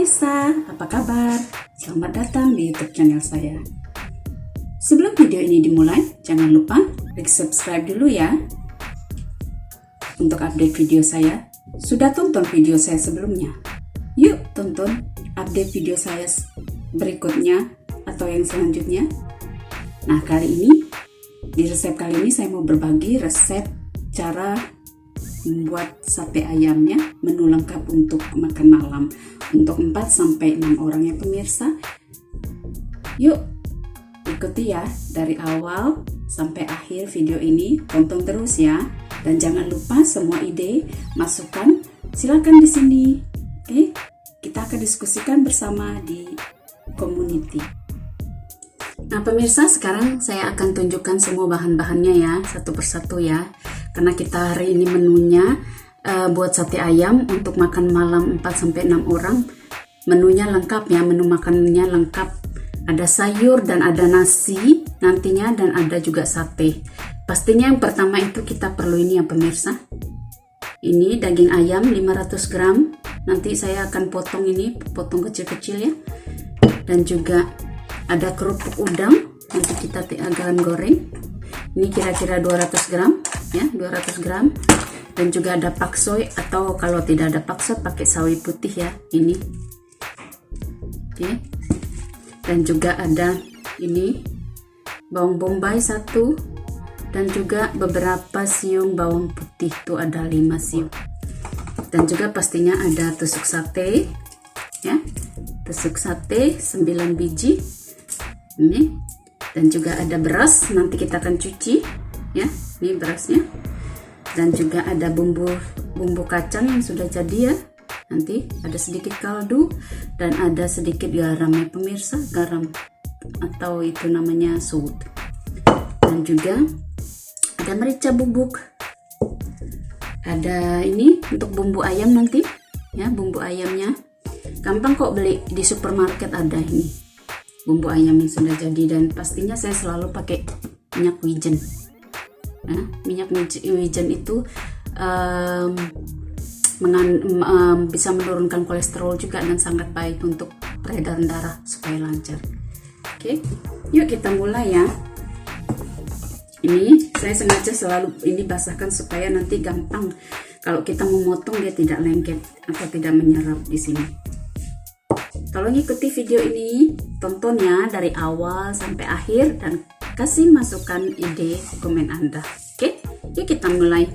pemirsa, apa kabar? Selamat datang di YouTube channel saya. Sebelum video ini dimulai, jangan lupa klik subscribe dulu ya. Untuk update video saya, sudah tonton video saya sebelumnya? Yuk tonton update video saya berikutnya atau yang selanjutnya. Nah, di resep kali ini saya mau berbagi resep cara membuat sate ayamnya, menu lengkap untuk makan malam untuk 4-6 orang ya pemirsa. Yuk ikuti ya dari awal sampai akhir video ini, tonton terus ya, dan jangan lupa semua ide, masukan silakan di sini. Oke, kita akan diskusikan bersama di community. Nah pemirsa, sekarang saya akan tunjukkan semua bahan-bahannya ya, satu persatu ya. Karena kita hari ini menunya buat sate ayam untuk makan malam 4-6 orang. Menunya lengkap ya, menu makanannya lengkap. Ada sayur dan ada nasi nantinya, dan ada juga sate. Pastinya yang pertama itu kita perlu ini ya pemirsa. Ini daging ayam 500 gram. Nanti saya akan potong kecil-kecil ya. Dan juga ada kerupuk udang, nanti kita akan goreng. Ini kira-kira 200 gram ya, 200 gram. Dan juga ada paksoy, atau kalau tidak ada paksoy pakai sawi putih ya, ini. Oke. Dan juga ada ini bawang bombay 1, dan juga beberapa siung bawang putih, tuh ada 5 siung. Dan juga pastinya ada tusuk sate ya, tusuk sate 9 biji ini. Dan juga ada beras, nanti kita akan cuci ya, ini berasnya. Dan juga ada bumbu kacang yang sudah jadi ya, nanti ada sedikit kaldu dan ada sedikit garam ya pemirsa, garam atau itu namanya salt. Dan juga ada merica bubuk, ada ini untuk bumbu ayam nanti ya, bumbu ayamnya gampang kok beli di supermarket, ada ini bumbu ayam yang sudah jadi. Dan pastinya saya selalu pakai minyak wijen. Nah, minyak wijen itu bisa menurunkan kolesterol juga dan sangat baik untuk peredaran darah supaya lancar. Oke, yuk kita mulai ya. Ini saya sengaja selalu ini basahkan supaya nanti gampang kalau kita memotong dia tidak lengket atau tidak menyerap di sini. Kalau ngikuti video ini, tonton ya dari awal sampai akhir dan kasih masukan ide komen Anda. Oke, yuk kita mulai.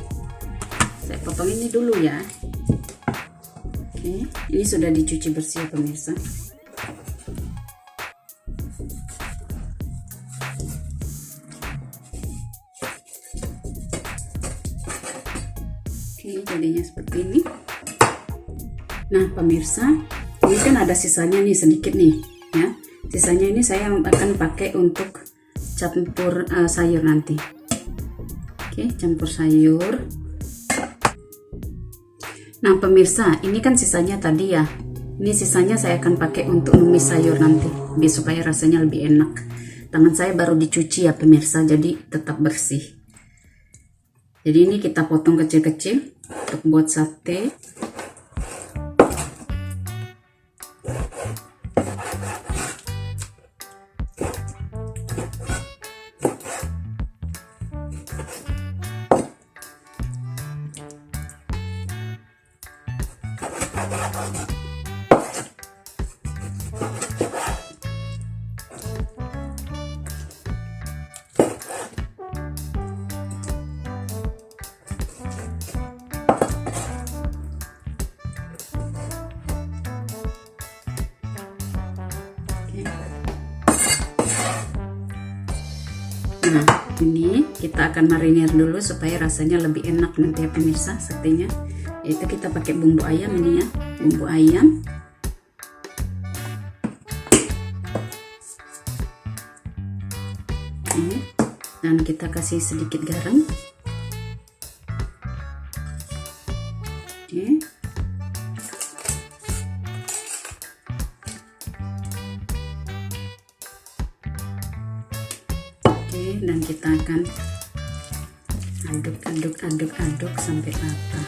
Saya potong ini dulu ya. Oke, ini sudah dicuci bersih pemirsa. Oke, jadinya seperti ini. Nah pemirsa, ini kan ada sisanya nih sedikit nih ya. Sisanya ini saya akan pakai untuk campur sayur nanti. Oke, campur sayur. Nah pemirsa, ini kan sisanya tadi ya. Ini sisanya saya akan pakai untuk numis sayur nanti, biar supaya rasanya lebih enak. Tangan saya baru dicuci ya pemirsa, jadi tetap bersih. Jadi ini kita potong kecil-kecil untuk buat sate. Nah, ini kita akan marinir dulu supaya rasanya lebih enak nanti ya pemirsa satenya. Yaitu kita pakai bumbu ayam ini ya, bumbu ayam. Ini. Dan kita kasih sedikit garam. Oke. Dan kita akan aduk sampai rata.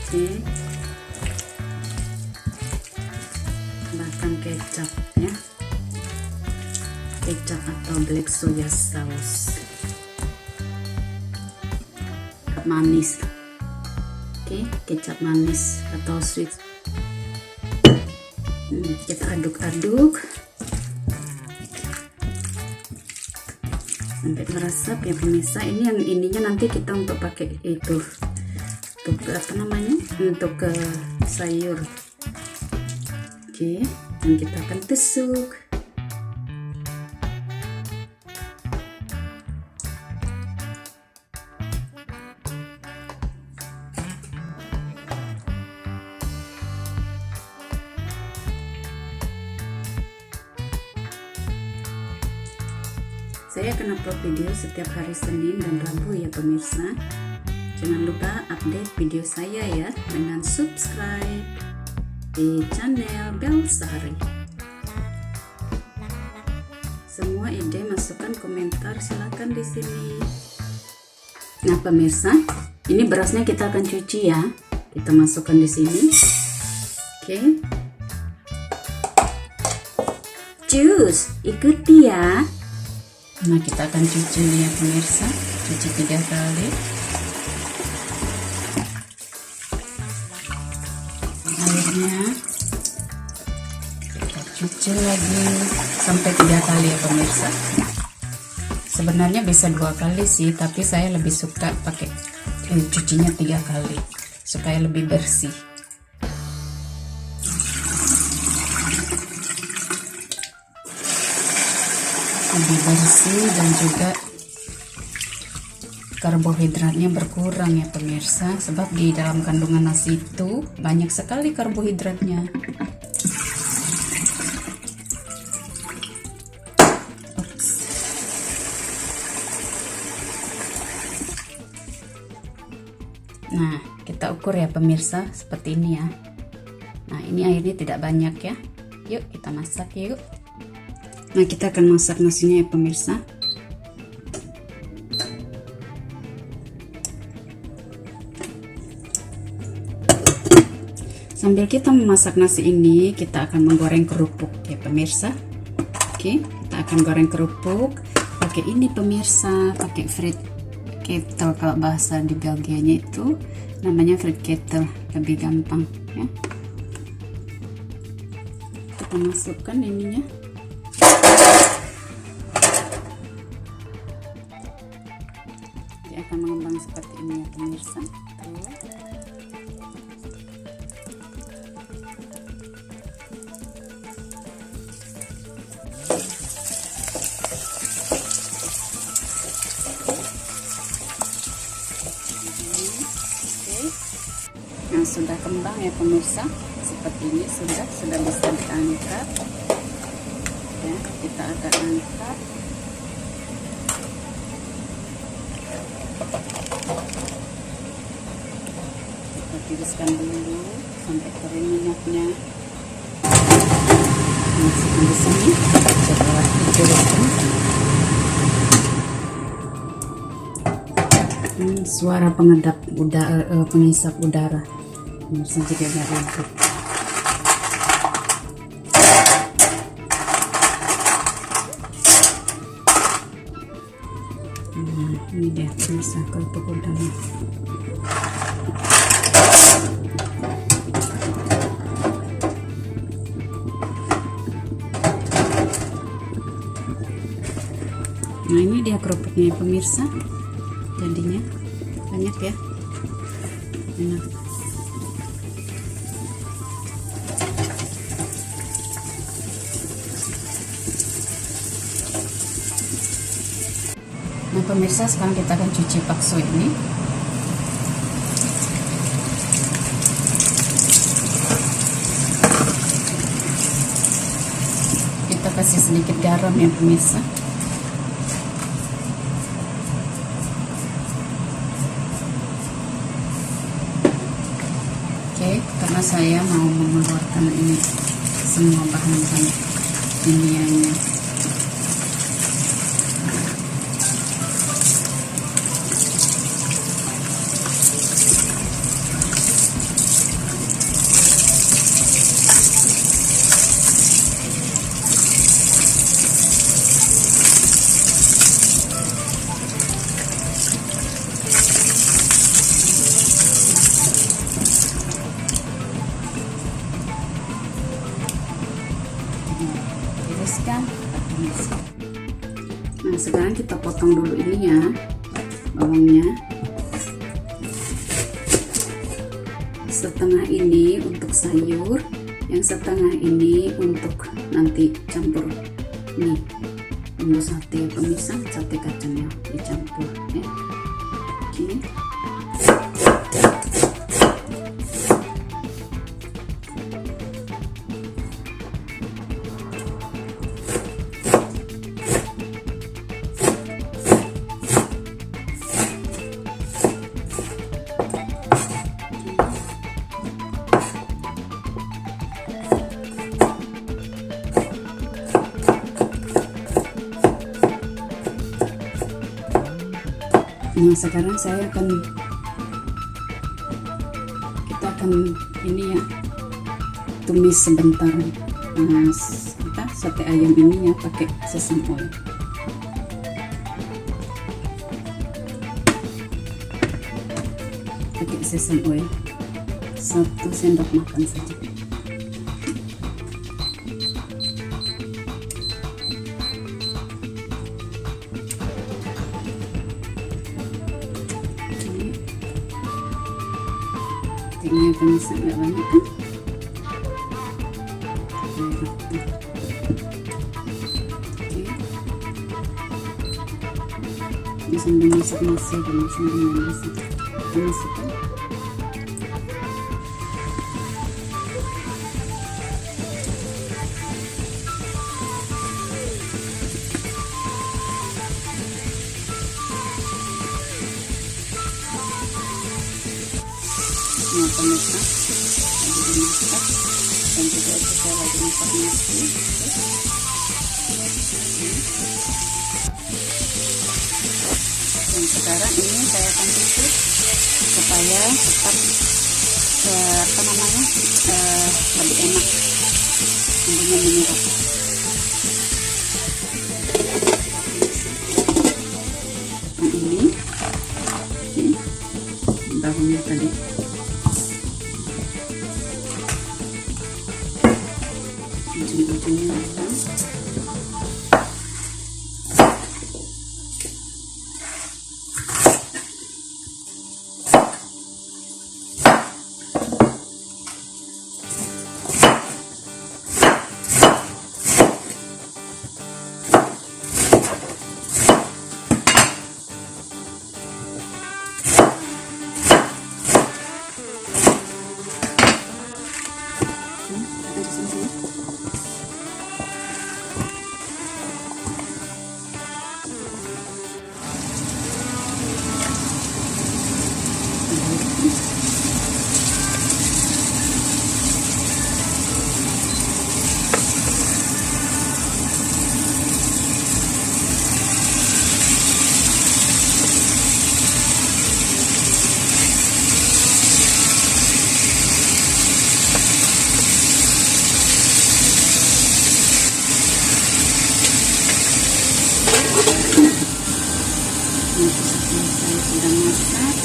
Oke. masukkan kecap ya, kecap atau black soya sauce, manis. Oke, kecap manis atau sweet. Kita aduk-aduk sampai meresap ya pemirsa. Ini yang ininya nanti kita untuk pakai itu, untuk apa namanya, untuk ke sayur. Oke, dan kita akan tusuk. Saya akan upload video setiap hari Senin dan Rabu ya pemirsa. Jangan lupa update video saya ya dengan subscribe di channel Bel Sehari. Semua ide, masukan, komentar silakan di sini. Nah pemirsa, ini berasnya kita akan cuci ya. Kita masukkan di sini. Oke. Cus, ikuti ya. Nah kita akan cuci ya pemirsa, cuci 3 kali. Airnya kita cuci lagi sampai 3 kali ya pemirsa. Sebenarnya bisa 2 kali sih, tapi saya lebih suka pakai cucinya 3 kali supaya lebih bersih. Lebih bersih dan juga karbohidratnya berkurang ya pemirsa, sebab di dalam kandungan nasi itu banyak sekali karbohidratnya. Nah kita ukur ya pemirsa seperti ini ya. Nah ini airnya tidak banyak ya. Yuk kita masak yuk. Nah kita akan masak nasinya ya pemirsa. Sambil kita memasak nasi ini, kita akan menggoreng kerupuk ya pemirsa. Oke, kita akan goreng kerupuk pakai ini pemirsa, pakai frit kettle. Kalau bahasa di Belgianya itu namanya frit kettle, lebih gampang ya. Kita masukkan ininya. Dia akan mengembang seperti ini ya pemirsa. Nah sudah kembang ya pemirsa, seperti ini sudah bisa diangkat ya. Kita akan angkat. Kita tiriskan dulu sampai kering minyaknya. Masukkan di sini setelah ditiriskan. Suara pengedap udara, pengisap udara. Pemirsa juga agak ribet. Nah, ini dia pemirsa kerupuk udang. Nah ini dia kerupuknya pemirsa, jadinya banyak ya, enak. Nah pemirsa, sekarang kita akan cuci bakso ini. Kita kasih sedikit garam ya pemirsa. Oke, karena saya mau mengeluarkan ini semua bahan-bahan kimianya. Nah, sekarang kita potong dulu ini ya, bawangnya. Setengah ini untuk sayur, yang setengah ini untuk nanti campur nih bumbu sate pemisah sate kacangnya dicampur ya. Oke. Nah, sekarang kita akan ini ya, tumis sebentar sate ayam ini ya, pakai sesame oil. Pakai sesame oil 1 sendok makan saja. Ini pemisah nggak banyak kan? Oke. Sambil masak-masak dan sambil masak, kita masukkan pemirsa, lagi dimasak, dan juga kita lagi masak nasi. Dan sekarang ini saya akan tutup supaya tetap lebih enak bumbunya menyerap. Nah, ini daunnya tadi. Ujung-ujungnya sudah masak,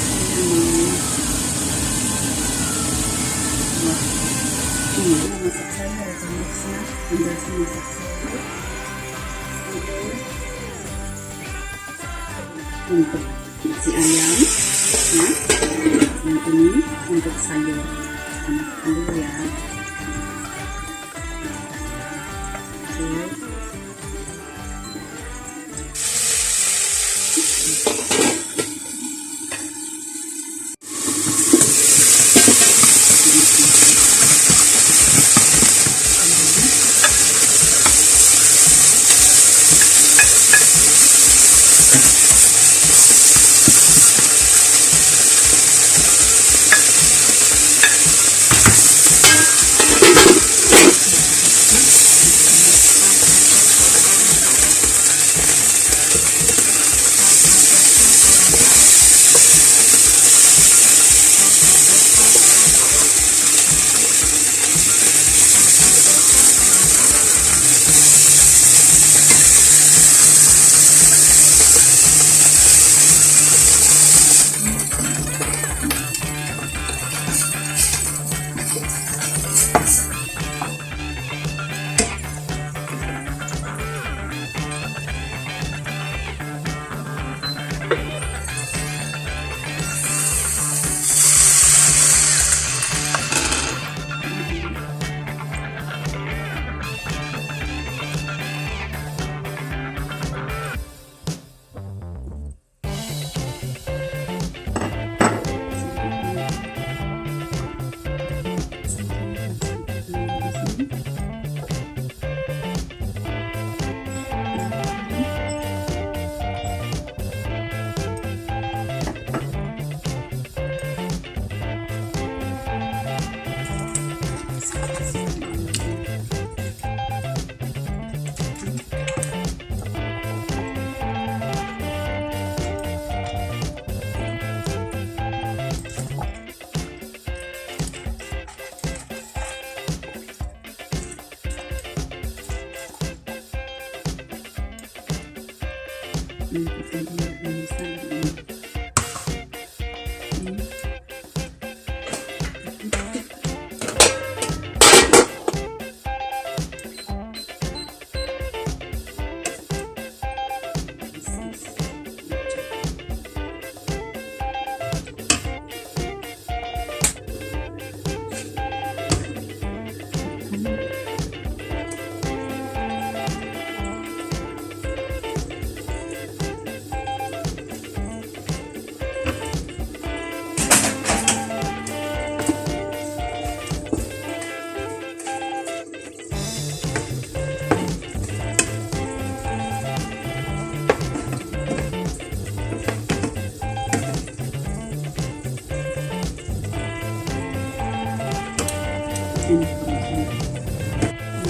ini masak sayur pemirsa, masak sayur untuk nasi ayam ya. Yang ini untuk sayur, kita makan dulu ya. Video pemirsa begini.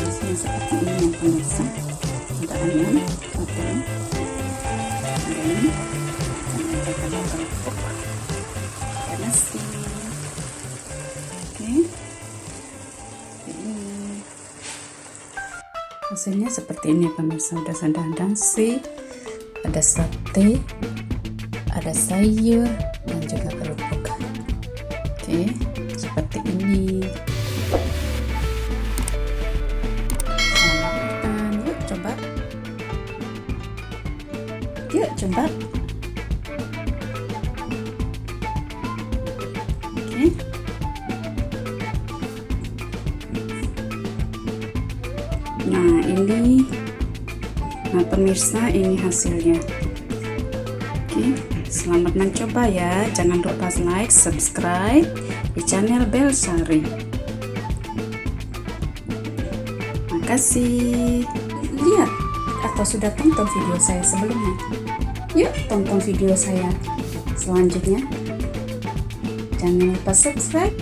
Hasilnya seperti ini ya pemirsa. Ada ayam, ada ini, ada kerupuk, ada nasi. Oke, ini hasilnya seperti ini pemirsa. Udah ada nasi, ada sate, ada sayur, dan juga kerupuk. Oke, seperti ini. Yuk coba. Oke. Nah ini, pemirsa, ini hasilnya. Oke, selamat mencoba ya. Jangan lupa like, subscribe di channel Belsari. Makasih. Lihat atau sudah tonton video saya sebelumnya? Yuk tonton video saya selanjutnya. Jangan lupa subscribe.